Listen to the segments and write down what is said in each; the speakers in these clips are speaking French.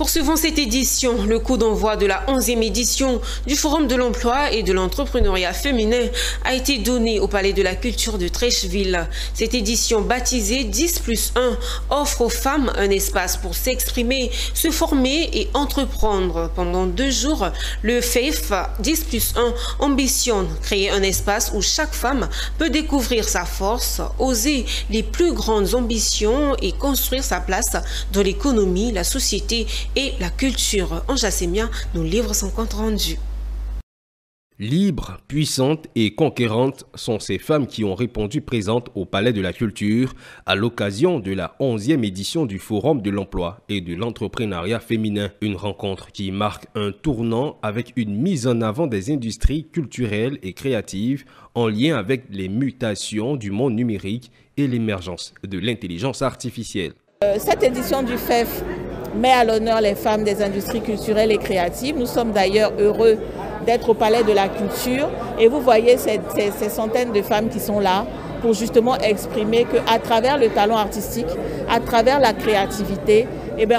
Poursuivons cette édition. Le coup d'envoi de la 11e édition du Forum de l'emploi et de l'entrepreneuriat féminin a été donné au Palais de la Culture de Treichville. Cette édition baptisée 10+1 offre aux femmes un espace pour s'exprimer, se former et entreprendre. Pendant 2 jours, le FEF 10+1 ambitionne créer un espace où chaque femme peut découvrir sa force, oser les plus grandes ambitions et construire sa place dans l'économie, la société et la culture. Anja Semia nous livre son compte rendu. Libres, puissantes et conquérantes sont ces femmes qui ont répondu présentes au Palais de la Culture à l'occasion de la 11e édition du Forum de l'emploi et de l'entrepreneuriat féminin. Une rencontre qui marque un tournant avec une mise en avant des industries culturelles et créatives en lien avec les mutations du monde numérique et l'émergence de l'intelligence artificielle. Cette édition du FEF met à l'honneur les femmes des industries culturelles et créatives. Nous sommes d'ailleurs heureux d'être au Palais de la Culture et vous voyez ces centaines de femmes qui sont là pour justement exprimer qu'à travers le talent artistique, à travers la créativité,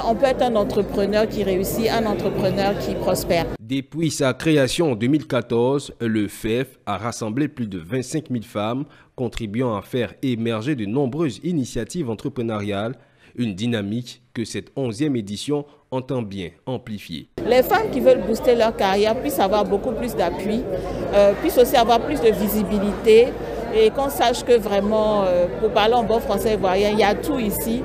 on peut être un entrepreneur qui réussit, un entrepreneur qui prospère. Depuis sa création en 2014, le FEF a rassemblé plus de 25 000 femmes, contribuant à faire émerger de nombreuses initiatives entrepreneuriales, une dynamique que cette 11e édition entend bien amplifier. Les femmes qui veulent booster leur carrière puissent avoir beaucoup plus d'appui, puissent aussi avoir plus de visibilité et qu'on sache que vraiment, pour parler en bon français ivoirien, il y a tout ici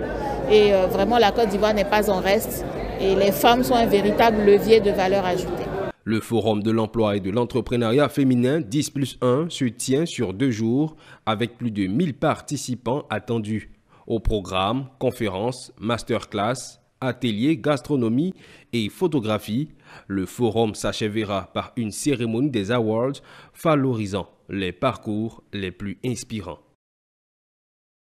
et vraiment la Côte d'Ivoire n'est pas en reste et les femmes sont un véritable levier de valeur ajoutée. Le Forum de l'emploi et de l'entrepreneuriat féminin 10+1 se tient sur 2 jours avec plus de 1000 participants attendus. Au programme, conférences, masterclass, ateliers, gastronomie et photographie, le forum s'achèvera par une cérémonie des awards valorisant les parcours les plus inspirants.